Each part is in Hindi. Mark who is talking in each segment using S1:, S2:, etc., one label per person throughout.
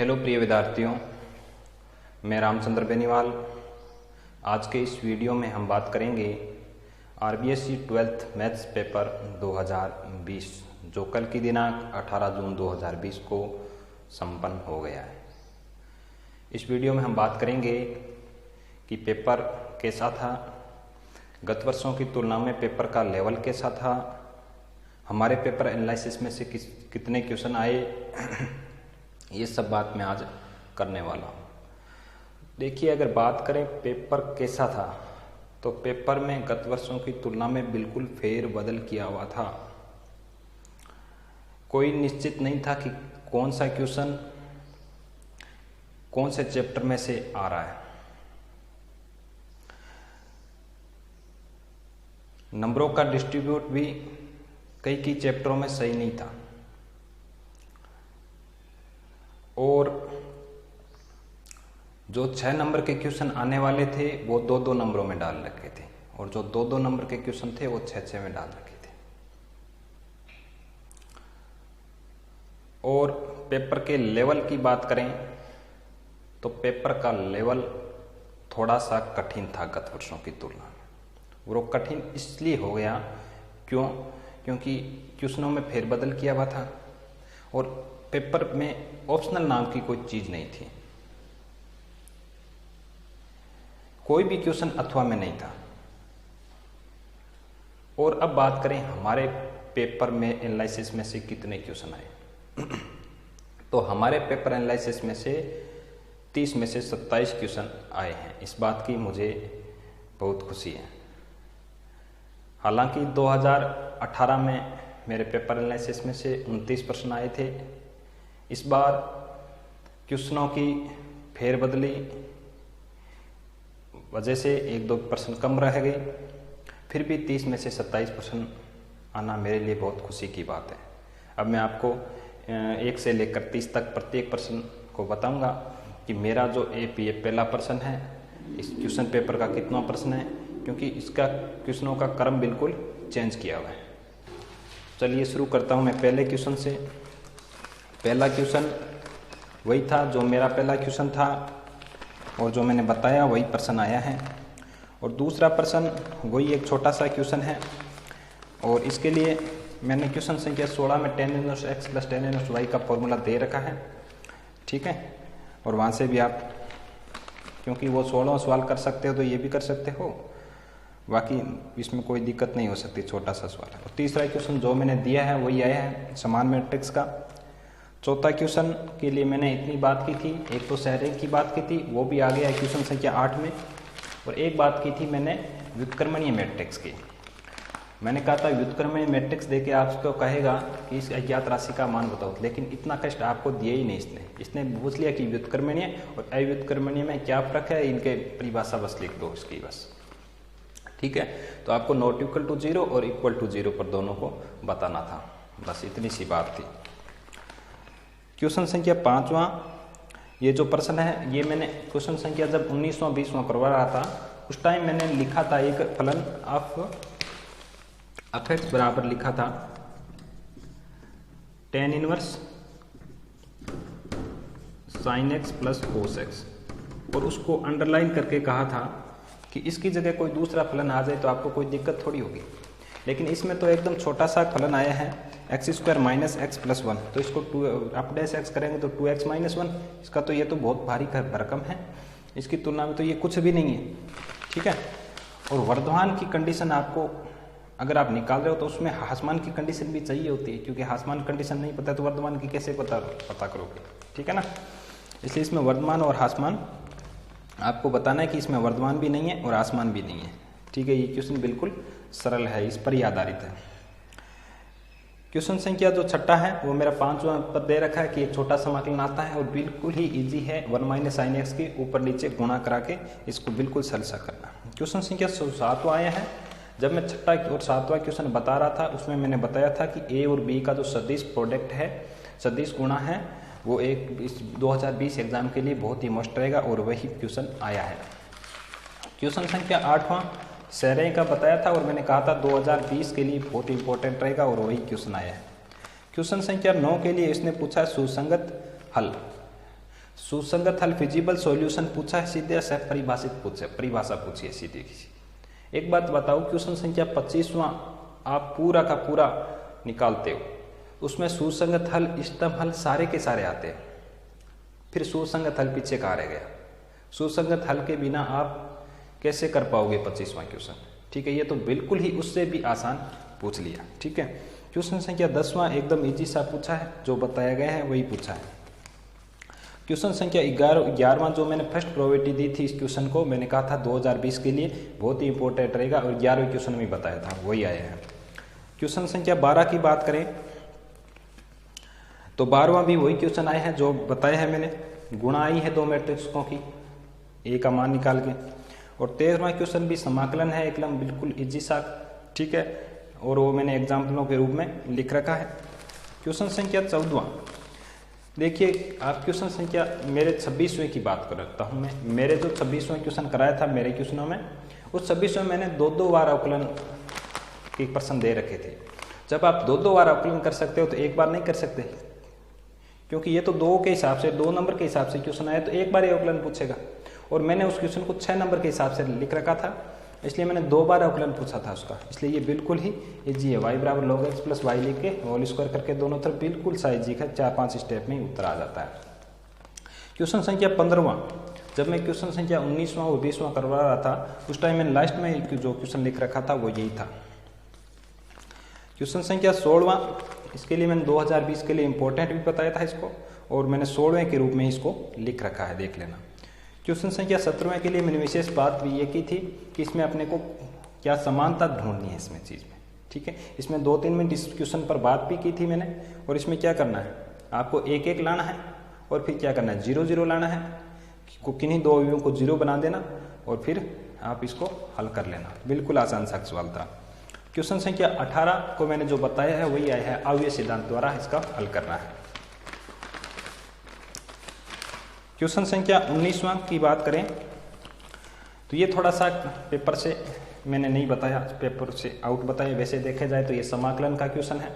S1: हेलो प्रिय विद्यार्थियों, मैं रामचंद्र बेनीवाल। आज के इस वीडियो में हम बात करेंगे आरबीएससी 12th मैथ्स पेपर 2020 जो कल की दिनांक 18 जून 2020 को संपन्न हो गया है। इस वीडियो में हम बात करेंगे कि पेपर कैसा था, गत वर्षों की तुलना में पेपर का लेवल कैसा था, हमारे पेपर एनालिसिस में से कितने क्वेश्चन आए, ये सब बात मैं आज करने वाला हूँ। देखिए, अगर बात करें पेपर कैसा था तो पेपर में गत वर्षों की तुलना में बिल्कुल फेर बदल किया हुआ था। कोई निश्चित नहीं था कि कौन सा क्वेश्चन कौन से चैप्टर में से आ रहा है। नंबरों का डिस्ट्रीब्यूट भी कई चैप्टरों में सही नहीं था और जो 6 नंबर के क्वेश्चन आने वाले थे वो 2-2 नंबरों में डाल रखे थे और जो 2-2 नंबर के क्वेश्चन थे वो 6-6 में डाल रखे थे। और पेपर के लेवल की बात करें तो पेपर का लेवल थोड़ा सा कठिन था गत वर्षों की तुलना में। वो कठिन इसलिए हो गया क्योंकि क्वेश्चनों में फेरबदल किया हुआ था और पेपर में ऑप्शनल नाम की कोई चीज नहीं थी। कोई भी क्वेश्चन अथवा में नहीं था। और अब बात करें हमारे पेपर में एनालिसिस में से कितने क्वेश्चन आए तो हमारे पेपर एनालिसिस में से 30 में से 27 क्वेश्चन आए हैं। इस बात की मुझे बहुत खुशी है। हालांकि 2018 में मेरे पेपर एनालिसिस में से 29 प्रश्न आए थे। इस बार क्वेश्चनों की फेरबदली वजह से 1-2 प्रश्न कम रह गए, फिर भी 30 में से 27 प्रश्न आना मेरे लिए बहुत खुशी की बात है। अब मैं आपको 1 से लेकर 30 तक प्रत्येक प्रश्न को बताऊंगा कि मेरा जो एपीए पहला प्रश्न है इस क्वेश्चन पेपर का कितना प्रश्न है, क्योंकि इसका क्वेश्चनों का क्रम बिल्कुल चेंज किया हुआ है। चलिए शुरू करता हूं मैं पहले क्वेश्चन से। पहला क्वेश्चन वही था जो मेरा पहला क्वेश्चन था और जो मैंने बताया वही प्रश्न आया है। और दूसरा प्रश्न वही एक छोटा सा क्वेश्चन है और इसके लिए मैंने क्वेश्चन संख्या 16 में tan inverse x plus tan inverse y का फॉर्मूला दे रखा है, ठीक है। और वहाँ से भी आप, क्योंकि वो 16 सवाल कर सकते हो तो ये भी कर सकते हो, बाकी इसमें कोई दिक्कत नहीं हो सकती, छोटा सा सवाल है। और तीसरा क्वेश्चन जो मैंने दिया है वही आया है समान मैट्रिक्स का। चौथा क्वेश्चन के लिए मैंने इतनी बात की थी, एक तो सहरे की बात की थी, वो भी आ गया है क्वेश्चन संख्या 8 में। और एक बात की थी मैंने व्युत्क्रमणीय मैट्रिक्स की। मैंने कहा था व्युत्क्रमणीय मैट्रिक्स देके आपको कहेगा कि इस अज्ञात राशि का मान बताओ, लेकिन इतना कष्ट आपको दिया ही नहीं। इसने पूछ लिया कि व्युत्क्रमणीय और अव्युत्क्रमणीय में क्या फर्क है, इनके परिभाषा बस लिख दो इसकी बस, ठीक है। तो आपको नॉट इक्वल टू 0 और इक्वल टू 0 पर दोनों को बताना था, बस इतनी सी बात थी। क्वेश्चन संख्या 5वां, ये जो प्रश्न है ये मैंने क्वेश्चन संख्या जब 19वां 20वां करवा रहा था उस टाइम मैंने लिखा था एक फलन ऑफ एक्स बराबर लिखा था tan inverse sin x plus cos x, और उसको अंडरलाइन करके कहा था कि इसकी जगह कोई दूसरा फलन आ जाए तो आपको कोई दिक्कत थोड़ी होगी। लेकिन इसमें तो एकदम छोटा सा फलन आया है x² माइनस एक्स प्लस 1, तो इसको आप डैश x करेंगे तो 2x माइनस 1, इसका तो ये तो बहुत भारी भरकम है, इसकी तुलना में तो ये कुछ भी नहीं है, ठीक है। और वर्धमान की कंडीशन आपको अगर आप निकाल रहे हो तो उसमें ह्रासमान की कंडीशन भी चाहिए होती है, क्योंकि ह्रासमान कंडीशन नहीं पता तो वर्धमान की कैसे पता करोगे, ठीक है ना। इसलिए इसमें वर्धमान और ह्रासमान आपको बताना है कि इसमें वर्धमान भी नहीं है और ह्रासमान भी नहीं है, ठीक है। ये क्वेश्चन बिल्कुल सरल है, इस पर ही आधारित है। क्वेश्चन संख्या जो छठा है वो मेरा 5वां पर दे रखा है कि एक छोटा समाकलन आता है और बिल्कुल ही इजी है, 1 माइनस साइन एक्स की ऊपर नीचे गुणा करा के इसको बिल्कुल सरल सा करना। क्वेश्चन संख्या 7वां आया है। जब मैं छठा और 7वां क्वेश्चन बता रहा था उसमें मैंने बताया था कि ए और बी का जो सदिश प्रोडक्ट है, सदिश गुणा है, वो एक 2020 एग्जाम के लिए बहुत ही मस्ट रहेगा और वही क्वेश्चन आया है। क्वेश्चन संख्या 8वां सहरे का बताया था और मैंने कहा था 2020 के लिए बहुत इंपॉर्टेंट रहेगा और वही क्वेश्चन आया है। क्वेश्चन संख्या 9 के लिए इसने पूछा सुसंगत हल। सुसंगत हल फिजिबल सॉल्यूशन पूछा है सीधे से परिभाषा पूछी है सीधी किसी। एक बात बताओ, क्वेश्चन संख्या 25वां आप पूरा का पूरा निकालते हो, उसमें सुसंगत हल, इष्टतम हल सारे के सारे आते हैं, फिर सुसंगत हल पीछे कहाँ रह गया? सुसंगत हल के बिना आप कैसे कर पाओगे 25वां क्वेश्चन? ठीक है, ये तो बिल्कुल ही उससे भी आसान पूछ लिया। ठीक है, क्वेश्चन संख्या 10वां एकदम इजी सा पूछा है, जो बताया गया है वही पूछा है। क्वेश्चन संख्या 11वां जो मैंने फर्स्ट प्रोबेबिलिटी दी थी इस क्वेश्चन को, मैंने कहा था 2020 के लिए बहुत ही इंपॉर्टेंट रहेगा, और 11वें क्वेश्चन में बताया था, वही आया है। क्वेश्चन संख्या 12 की बात करें तो 12वां भी वही क्वेश्चन आए हैं जो बताया है मैंने, गुणा आई है दो मैट्रिक्सों की, ए का मान निकाल के। और 13वां क्वेश्चन भी समाकलन है, एकदम बिल्कुल इजी सा। ठीक है, और वो मैंने एग्जाम्पलों के रूप में लिख रखा है। क्वेश्चन संख्या 14वां देखिए, आप क्वेश्चन संख्या मेरे 26वें की बात कर रखता हूँ मैं। मेरे जो 26वें क्वेश्चन कराया था मेरे क्वेश्चनों में, उस 26वें मैंने दो बार अवकलन के प्रश्न दे रखे थे। जब आप दो बार अवकलन कर सकते हो तो एक बार नहीं कर सकते, क्योंकि ये तो 2 के हिसाब से, 2 नंबर के हिसाब से क्वेश्चन आया तो एक बार ये अवकलन पूछेगा, और मैंने उस क्वेश्चन को 6 नंबर के हिसाब से लिख रखा था, इसलिए मैंने 2 बार अवकलन पूछा था उसका, इसलिए ये बिल्कुल ही इजी है। y बराबर log x प्लस वाई लिख के होल स्क्वायर करके दोनों तरफ बिल्कुल सा इजी है, 4-5 स्टेप में उत्तर आ जाता है। क्वेश्चन संख्या 15वां, जब मैं क्वेश्चन संख्या 19वां और 20वां करवा रहा था उस टाइम मैंने लास्ट में जो क्वेश्चन लिख रखा था वो यही था। क्वेश्चन संख्या 16वां, इसके लिए मैंने 2020 के लिए इंपॉर्टेंट भी बताया था इसको, और मैंने 16वें के रूप में इसको लिख रखा है, देख लेना। क्वेश्चन संख्या 17वें के लिए मैंने विशेष बात भी ये की थी कि इसमें अपने को क्या समानता ढूंढनी है इसमें चीज़ में। ठीक है, इसमें 2-3 मिनट इस क्वेश्चन पर बात भी की थी मैंने, और इसमें क्या करना है, आपको एक एक लाना है और फिर क्या करना है, 0-0 लाना है, किन्हीं दो अवयवों को 0 बना देना और फिर आप इसको हल कर लेना। बिल्कुल आसान सा सवाल था। क्वेश्चन संख्या 18 को मैंने जो बताया है वही आया है, अवयव सिद्धांत द्वारा इसका हल करना है। क्वेश्चन संख्या 19वां की बात करें तो ये थोड़ा सा पेपर से मैंने नहीं बताया, पेपर से आउट बताया। वैसे देखे जाए तो ये समाकलन का क्वेश्चन है।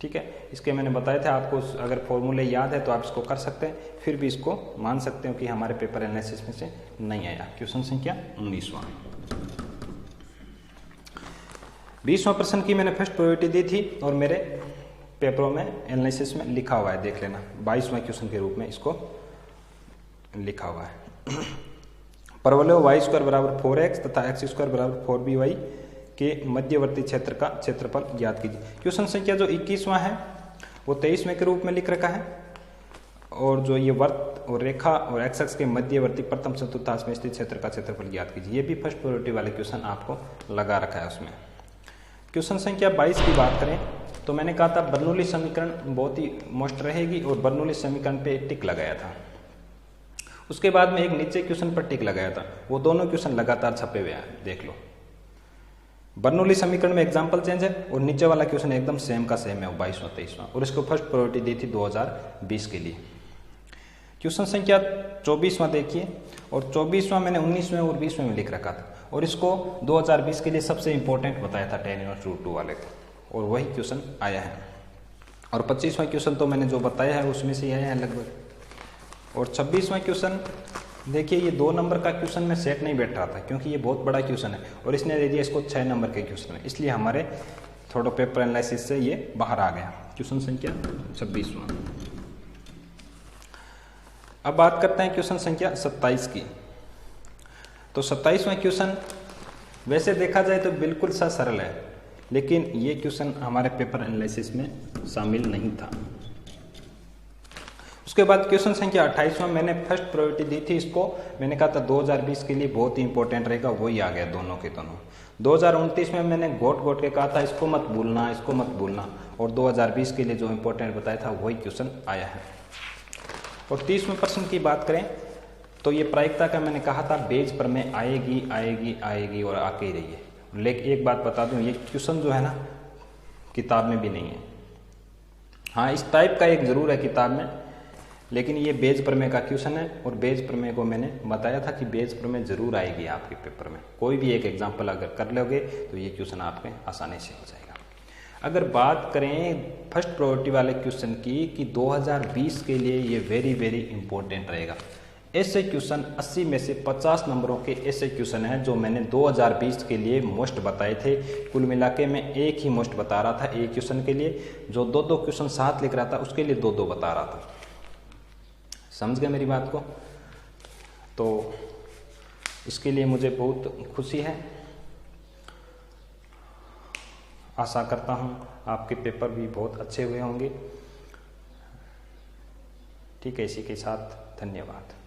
S1: ठीक है, इसके मैंने बताया था, आपको अगर फॉर्मूले याद है तो आप इसको कर सकते हैं, फिर भी इसको मान सकते हो कि हमारे पेपर एनालिसिस में से नहीं आया। क्वेश्चन संख्या 19वां। 20वां प्रश्न की मैंने फर्स्ट प्रायोरिटी दी थी और मेरे पेपरों में एनालिसिस में लिखा हुआ है, देख लेना। 22वां क्वेश्चन के रूप में इसको लिखा हुआ है। परवलय y स्क्वायर बराबर 4x तथा x स्क्वायर बराबर 4by के मध्यवर्ती क्षेत्र का क्षेत्रफल ज्ञात कीजिए। क्वेश्चन संख्या जो 21वां है वो 23वें के रूप में लिख रखा है, और जो ये वर्त और रेखा और एक्स एक्स के मध्यवर्ती प्रथम चतुर्थांश में स्थित क्षेत्र का क्षेत्रफल ज्ञात कीजिए। ये भी फर्स्ट प्रायोरिटी वाले क्वेश्चन आपको लगा रखा है उसमें। क्वेश्चन संख्या 22 की बात करें तो मैंने कहा था बर्नौली समीकरण बहुत ही मोस्ट रहेगी, और बर्नौली समीकरण पे टिक लगाया था। उसके बाद में एक नीचे क्वेश्चन पर टिक लगाया था, वो दोनों क्वेश्चन लगातार छपे हुए हैं, देख लो। बर्नौली समीकरण में एग्जाम्पल चेंज है और नीचे वाला क्वेश्चन एकदम सेम का सेम है, वो 22वां 23वां, और इसको फर्स्ट प्रायोरिटी दी थी 2020 के लिए। क्वेश्चन संख्या 24वां देखिए, और 24वां मैंने 19वें और 20वें में लिख रखा था, और इसको 2020 के लिए सबसे इंपॉर्टेंट बताया था tan इनवर्स रूट 2 वाले को, और वही क्वेश्चन आया है। और 25वां क्वेश्चन तो मैंने जो बताया है उसमें से आया है लगभग। और 26वां क्वेश्चन देखिए, ये 2 नंबर का क्वेश्चन में सेट नहीं बैठ रहा था क्योंकि ये बहुत बड़ा क्वेश्चन है, और इसने दे दिया इसको 6 नंबर के क्वेश्चन है, इसलिए हमारे थोड़ा पेपर एनालिसिस से ये बाहर आ गया। क्वेश्चन संख्या 26वां। अब बात करते हैं क्वेश्चन संख्या 27 की। तो 27वां क्वेश्चन वैसे देखा जाए तो बिल्कुल सा सरल है, लेकिन ये क्वेश्चन हमारे पेपर एनालिसिस में शामिल नहीं था। उसके बाद क्वेश्चन संख्या 28वां मैंने फर्स्ट प्रायोरिटी दी थी इसको, मैंने कहा था 2020 के लिए बहुत ही इंपॉर्टेंट रहेगा, वही आ गया दोनों के दोनों। 2029 में मैंने गोट के कहा था इसको मत भूलना, इसको मत भूलना, और 2020 के लिए जो इंपॉर्टेंट बताया था वही क्वेश्चन आया है। और 30वें प्रश्न की बात करें तो ये प्रायिकता का मैंने कहा था बेज पर में आएगी आएगी आएगी और आके ही रही है। लेकिन एक बात बता दूं, ये क्वेश्चन जो है ना किताब में भी नहीं है। हाँ, इस टाइप का एक जरूर है किताब में, लेकिन ये बेज प्रमेय का क्वेश्चन है, और बेज प्रमेय को मैंने बताया था कि बेज प्रमेय जरूर आएगी आपके पेपर में। कोई भी एक एग्जाम्पल अगर कर लोगे तो ये क्वेश्चन आपके आसानी से हो जाएगा। अगर बात करें फर्स्ट प्रायोरिटी वाले क्वेश्चन की कि 2020 के लिए ये वेरी वेरी इंपॉर्टेंट रहेगा। ऐसे क्वेश्चन 80 में से 50 नंबरों के ऐसे क्वेश्चन हैं जो मैंने 2020 के लिए मोस्ट बताए थे। कुल मिला के मैं एक ही मोस्ट बता रहा था एक क्वेश्चन के लिए, जो दो दो क्वेश्चन साथ लिख रहा था उसके लिए दो दो बता रहा था। समझ गए मेरी बात को? तो इसके लिए मुझे बहुत खुशी है। आशा करता हूँ आपके पेपर भी बहुत अच्छे हुए होंगे। ठीक है, इसी के साथ धन्यवाद।